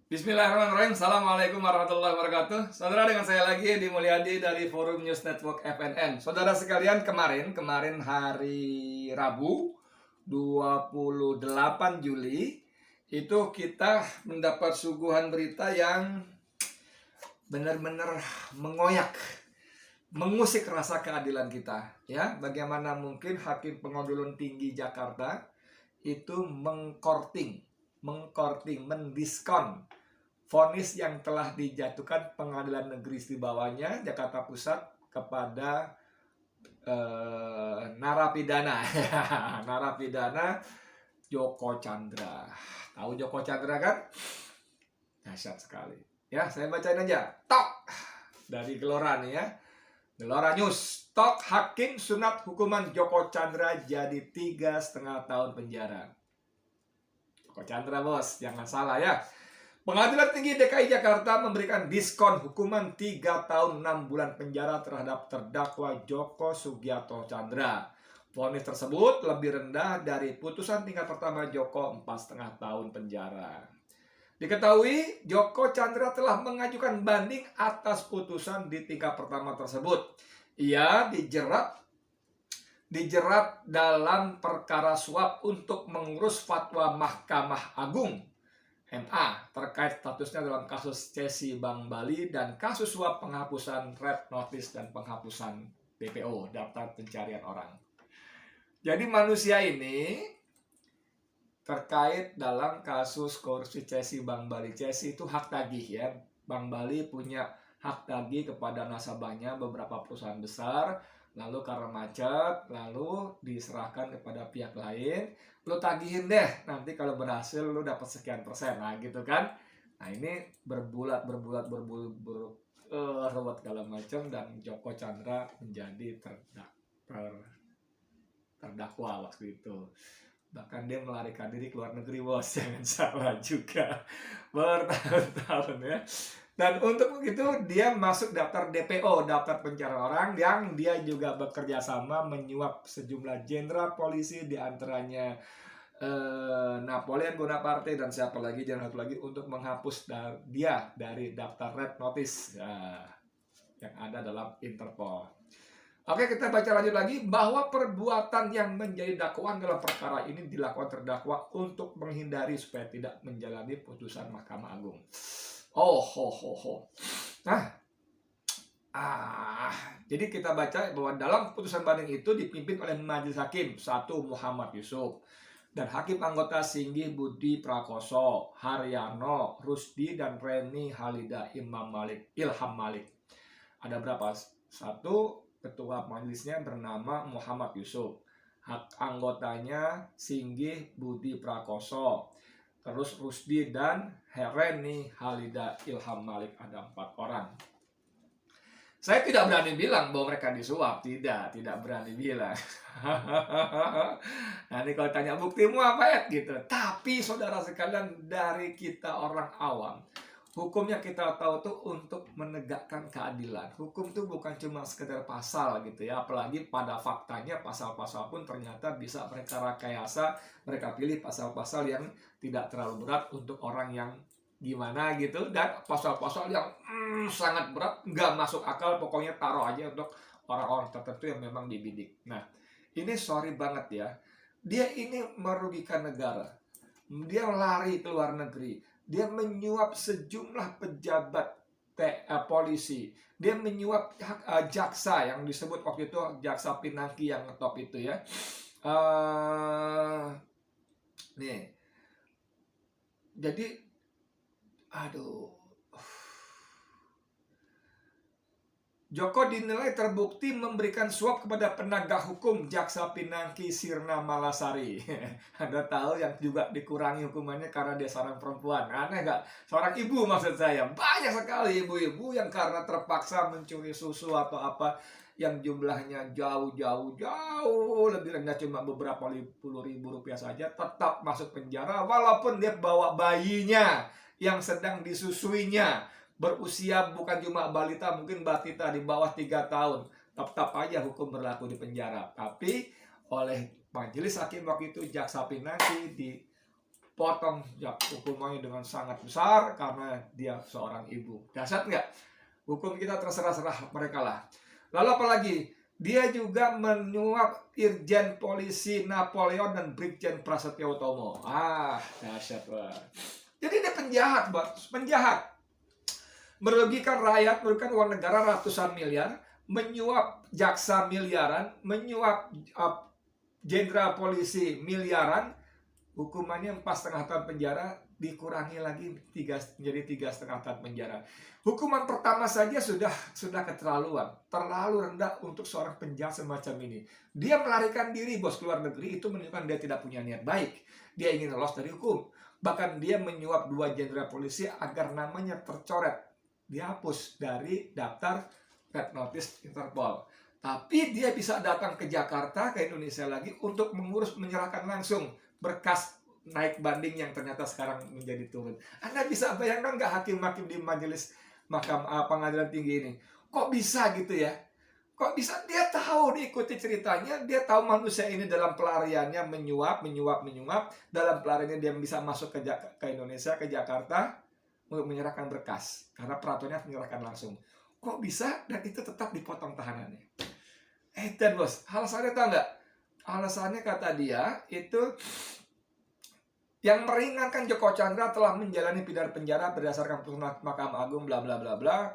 Bismillahirrahmanirrahim. Assalamualaikum warahmatullahi wabarakatuh. Saudara, dengan saya lagi di Mulyadi dari Forum News Network FNN. Saudara sekalian, kemarin hari Rabu 28 Juli itu kita mendapat suguhan berita yang benar-benar mengoyak, mengusik rasa keadilan kita. Ya, bagaimana mungkin Hakim Pengadilan Tinggi Jakarta itu mendiskon vonis yang telah dijatuhkan Pengadilan Negeri di bawahnya Jakarta Pusat kepada narapidana narapidana Joko Chandra. Tahu Joko Chandra kan? Dahsyat sekali. Ya, saya bacain aja. Tok dari Gelora nih ya. Gelora News. Tok Hakim sunat hukuman Joko Chandra jadi 3,5 tahun penjara. Joko Chandra bos, jangan salah ya. Pengadilan Tinggi DKI Jakarta memberikan diskon hukuman 3 tahun 6 bulan penjara terhadap terdakwa Joko Sugiarto Chandra. Vonis tersebut lebih rendah dari putusan tingkat pertama Joko 4,5 tahun penjara. Diketahui Joko Chandra telah mengajukan banding atas putusan di tingkat pertama tersebut. Ia dijerat dalam perkara suap untuk mengurus fatwa Mahkamah Agung MA terkait statusnya dalam kasus cesi Bank Bali dan kasus suap penghapusan red notice dan penghapusan DPO, daftar pencarian orang. Jadi manusia ini terkait dalam kasus korupsi cesi Bank Bali. Cesi itu hak tagih ya. Bank Bali punya hak tagih kepada nasabahnya beberapa perusahaan besar, lalu karena macet, lalu diserahkan kepada pihak lain. Lu tagihin deh, nanti kalau berhasil lu dapat sekian persen, nah gitu kan. Nah ini berbulat segala macam, dan Joko Chandra menjadi terdakwa waktu itu. Bahkan dia melarikan diri ke luar negeri bos, jangan salah juga, bertahun-tahun ya. Dan untuk begitu dia masuk daftar DPO, daftar pencarian orang, yang dia juga bekerja sama menyuap sejumlah jenderal polisi, diantaranya Napoleon Bonaparte dan siapa lagi, jangan satu lagi, untuk menghapus dia dari daftar red notice yang ada dalam Interpol. Oke, kita baca lanjut lagi bahwa perbuatan yang menjadi dakwaan dalam perkara ini dilakukan terdakwa untuk menghindari supaya tidak menjalani putusan Mahkamah Agung. Nah, jadi kita baca bahwa dalam putusan banding itu dipimpin oleh Majelis Hakim 1 Muhammad Yusuf dan Hakim anggota Singgih Budi Prakoso, Haryono, Rusdi, dan Reni Halida Ilham Malik. Ada berapa? Satu, ketua majelisnya bernama Muhammad Yusuf. Hak anggotanya Singgih Budi Prakoso. Terus Rusdi dan Reni Halida Ilham Malik, ada 4 orang. Saya tidak berani bilang bahwa mereka disuap, tidak berani bilang. Nah ini kalau tanya buktimu apa ya gitu. Tapi saudara sekalian, dari kita orang awam, hukumnya kita tahu tuh untuk menegakkan keadilan. Hukum tuh bukan cuma sekedar pasal gitu ya. Apalagi pada faktanya pasal-pasal pun ternyata bisa mereka rekayasa. Mereka pilih pasal-pasal yang tidak terlalu berat untuk orang yang gimana gitu, dan pasal-pasal yang sangat berat, nggak masuk akal, pokoknya taruh aja untuk orang-orang tertentu yang memang dibidik. Nah ini sorry banget ya, dia ini merugikan negara. Dia lari ke luar negeri, dia menyuap sejumlah pejabat polisi, dia menyuap jaksa yang disebut waktu itu jaksa Pinangki yang ngetop itu ya. Nih, jadi Joko dinilai terbukti memberikan suap kepada penegak hukum Jaksa Pinangki Sirna Malasari. Anda tahu yang juga dikurangi hukumannya karena dia seorang perempuan. Aneh gak? Seorang ibu maksud saya. Banyak sekali ibu-ibu yang karena terpaksa mencuri susu atau apa, yang jumlahnya jauh lebih rendah, cuma beberapa puluh ribu rupiah saja, tetap masuk penjara walaupun dia bawa bayinya yang sedang disusuinya, berusia bukan cuma balita, mungkin batita di bawah 3 tahun, tetap aja hukum berlaku di penjara. Tapi oleh majelis hakim waktu itu, Jaksa Pinangki potong ya, hukumannya dengan sangat besar karena dia seorang ibu. Dahsyat nggak? Hukum kita terserah-serah mereka lah. Lalu apalagi? Dia juga menyuap Irjen Polisi Napoleon dan Brigjen Prasetyo Utomo. Dahsyat banget. Jadi dia penjahat, bos. Penjahat. Merugikan rakyat, merugikan uang negara ratusan miliar, menyuap jaksa miliaran, menyuap jenderal polisi miliaran, hukumannya 4,5 tahun penjara, dikurangi lagi menjadi 3,5 tahun penjara. Hukuman pertama saja sudah keterlaluan, terlalu rendah untuk seorang penjahat semacam ini. Dia melarikan diri, bos, keluar negeri, itu menunjukkan dia tidak punya niat baik. Dia ingin lolos dari hukum. Bahkan dia menyuap 2 jenderal polisi agar namanya tercoret, dihapus dari daftar Red Notice Interpol. Tapi dia bisa datang ke Jakarta, ke Indonesia lagi untuk mengurus, menyerahkan langsung berkas naik banding yang ternyata sekarang menjadi turun. Anda bisa bayangkan nggak hakim-hakim di majelis pengadilan tinggi ini? Kok bisa gitu ya? Kok bisa? Dia tahu, diikuti ceritanya, dia tahu manusia ini dalam pelariannya menyuap. Dalam pelariannya dia bisa masuk ke Indonesia, ke Jakarta untuk menyerahkan berkas. Karena peraturannya menyerahkan langsung. Kok bisa? Dan itu tetap dipotong tahanannya. Dan bos, alasannya tahu nggak? Alasannya kata dia itu yang meringankan Joko Chandra telah menjalani pidana penjara berdasarkan putusan Mahkamah Agung bla bla bla bla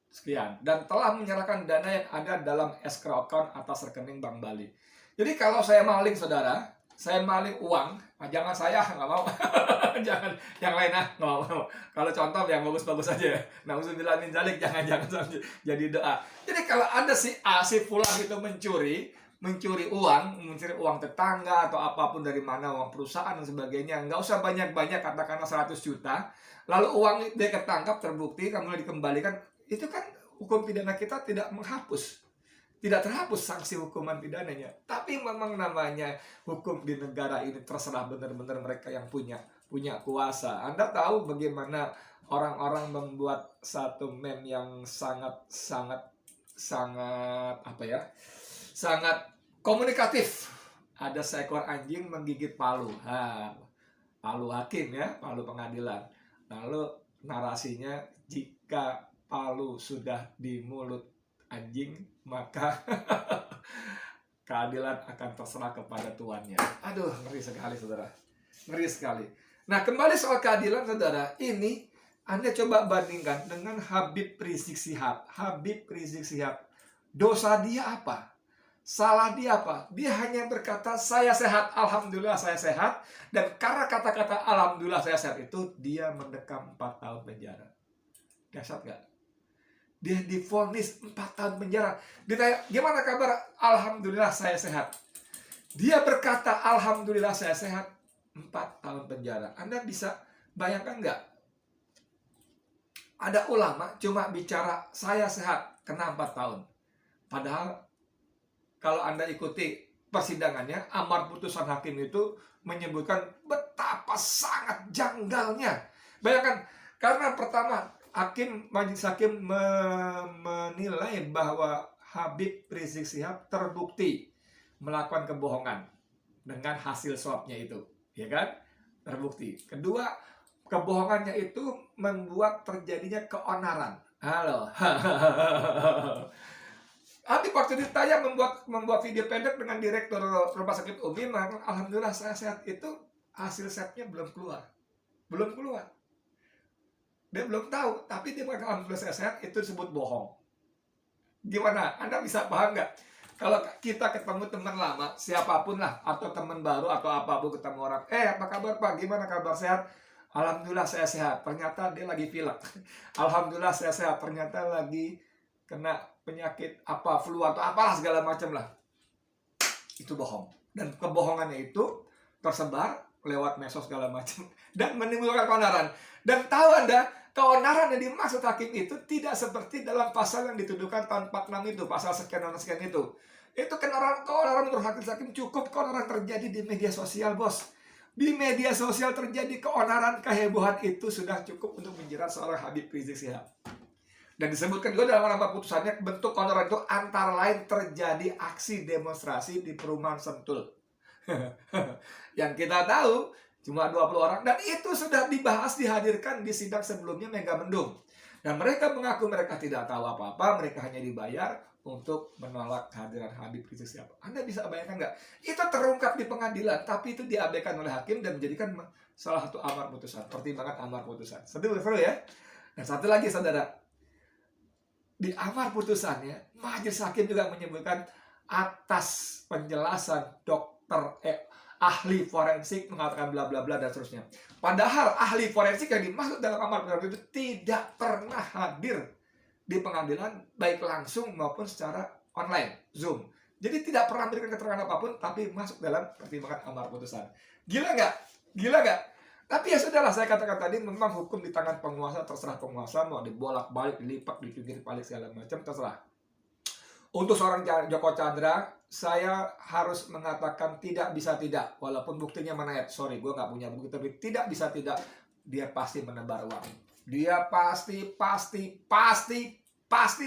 sekian, dan telah menyerahkan dana yang ada dalam escrow account atas rekening Bank Bali. Jadi kalau saya maling, saudara, saya maling uang, jangan saya, nggak mau. Jangan yang lain, nggak mau. Kalau contoh yang bagus-bagus aja, nauzubillah min dzalik, jangan jadi doa. Jadi kalau ada si A, si fulan itu mencuri uang tetangga atau apapun, dari mana, uang perusahaan dan sebagainya, nggak usah banyak-banyak, katakanlah 100 juta, lalu uang dia ketangkap, terbukti, kemudian dikembalikan, itu kan hukum pidana kita tidak terhapus sanksi hukuman pidananya. Tapi memang namanya hukum di negara ini terserah benar-benar mereka yang punya kuasa. Anda tahu bagaimana orang-orang membuat satu meme yang sangat komunikatif. Ada seekor anjing menggigit palu. Palu hakim ya, palu pengadilan. Lalu narasinya, jika palu sudah di mulut anjing, maka keadilan akan terserah kepada tuannya. Aduh, ngeri sekali, saudara. Ngeri sekali. Nah, kembali soal keadilan, saudara. Ini Anda coba bandingkan dengan Habib Rizik Syihab. Habib Rizik Syihab, dosa dia apa? Salah dia apa? Dia hanya berkata, saya sehat, alhamdulillah saya sehat. Dan karena kata-kata alhamdulillah saya sehat itu, dia mendekam 4 tahun penjara. Dahsyat gak? Dia divonis 4 tahun penjara. Ditanya, gimana kabar? Alhamdulillah saya sehat. Dia berkata, alhamdulillah saya sehat, 4 tahun penjara. Anda bisa bayangkan nggak? Ada ulama cuma bicara, saya sehat, kena 4 tahun. Padahal, kalau Anda ikuti persidangannya, amar putusan hakim itu menyebutkan betapa sangat janggalnya. Bayangkan, karena pertama, majelis hakim menilai bahwa Habib Rizik Syihab terbukti melakukan kebohongan dengan hasil swabnya itu, ya kan? Terbukti. Kedua, kebohongannya itu membuat terjadinya keonaran. Halo. Habib waktu ditanya membuat video pendek dengan direktur rumah sakit Umi, alhamdulillah saya sehat, itu hasil swabnya belum keluar. Dia belum tahu, tapi dia mengatakan alhamdulillah saya sehat, itu disebut bohong. Gimana? Anda bisa paham nggak? Kalau kita ketemu teman lama, siapapun lah, atau teman baru, atau apapun, ketemu orang, apa kabar Pak? Gimana kabar, sehat? Alhamdulillah saya sehat. Ternyata dia lagi pilek. Alhamdulillah saya sehat. Ternyata lagi kena penyakit apa, flu atau apalah segala macam lah. Itu bohong. Dan kebohongannya itu tersebar lewat medsos segala macam dan menimbulkan keonaran. Dan tahu Anda, keonaran yang dimaksud hakim itu tidak seperti dalam pasal yang dituduhkan tahun 46 itu, pasal sekian itu. Itu keonaran menurut hakim cukup keonaran terjadi di media sosial, bos. Di media sosial terjadi keonaran, kehebohan, itu sudah cukup untuk menjerat seorang Habib Rizik Syihab. Dan disebutkan juga dalam amar putusannya, bentuk keonaran itu antara lain terjadi aksi demonstrasi di perumahan Sentul. Yang kita tahu, Cuma 20 orang. Dan itu sudah dibahas, dihadirkan di sidang sebelumnya Megamendung. Dan mereka mengaku mereka tidak tahu apa-apa, mereka hanya dibayar untuk menolak kehadiran Habib Rizik Syihab. Anda bisa bayangkan nggak? Itu terungkap di pengadilan, tapi itu diabaikan oleh hakim dan menjadikan salah satu amar putusan, pertimbangan amar putusan. Seru ya? Dan satu lagi saudara, di amar putusannya, majelis hakim juga menyebutkan atas penjelasan ahli forensik mengatakan bla bla bla dan seterusnya. Padahal ahli forensik yang dimaksud dalam amar putusan itu tidak pernah hadir di pengadilan, baik langsung maupun secara online, Zoom. Jadi tidak pernah memberikan keterangan apapun, tapi masuk dalam pertimbangan amar putusan. Gila nggak? Gila nggak? Tapi ya sudahlah, saya katakan tadi, memang hukum di tangan penguasa, terserah penguasa mau dibolak-balik, dilipat, dipinggir balik segala macam, terserah. Untuk seorang Joko Chandra, saya harus mengatakan tidak bisa tidak, walaupun buktinya mana ya, sorry, gue nggak punya bukti, tapi tidak bisa tidak, dia pasti menebar uang. Dia pasti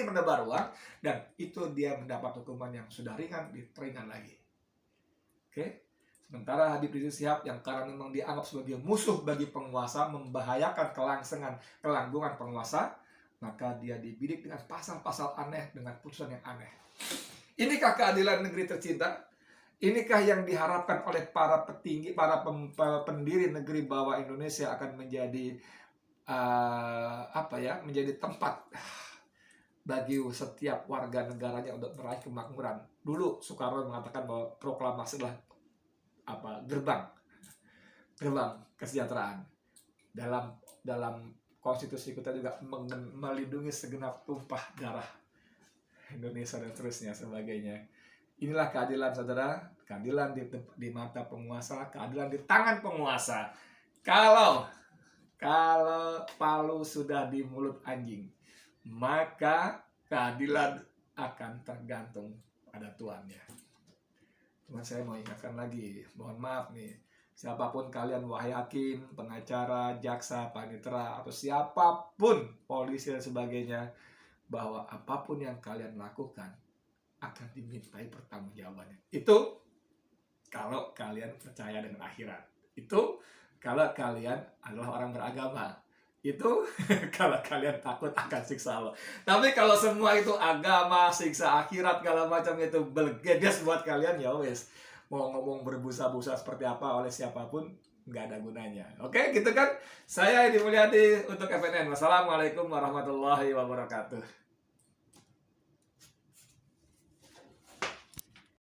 menebar uang, dan itu dia mendapat hukuman yang sudah ringan, ringan lagi. Oke? Sementara Habib Rizik Syihab yang karena memang dianggap sebagai musuh bagi penguasa, membahayakan kelangsungan penguasa, maka dia dibidik dengan pasal-pasal aneh, dengan putusan yang aneh. Inikah keadilan negeri tercinta? Inikah yang diharapkan oleh para petinggi, para pendiri negeri bahwa Indonesia akan menjadi menjadi tempat bagi setiap warga negaranya untuk meraih kemakmuran. Dulu Soekarno mengatakan bahwa proklamasi adalah gerbang kesejahteraan. Dalam konstitusi kita juga melindungi segenap tumpah darah Indonesia dan terusnya sebagainya. Inilah keadilan saudara, keadilan di mata penguasa, keadilan di tangan penguasa. Kalau palu sudah di mulut anjing, maka keadilan akan tergantung pada tuannya. Cuma saya mau ingatkan lagi, mohon maaf nih, siapapun kalian, wahai hakim, pengacara, jaksa, panitera, atau siapapun, polisi dan sebagainya, bahwa apapun yang kalian lakukan akan dimintai pertanggungjawabannya. Itu kalau kalian percaya dengan akhirat. Itu kalau kalian adalah orang beragama. Itu kalau kalian takut akan siksa Allah. Tapi kalau semua itu agama, siksa akhirat, segala macam itu bergegas buat kalian, ya wes, mau ngomong berbusa-busa seperti apa oleh siapapun, nggak ada gunanya. Oke, gitu kan? Saya Edi Mulyadi untuk FNN. Wassalamualaikum warahmatullahi wabarakatuh.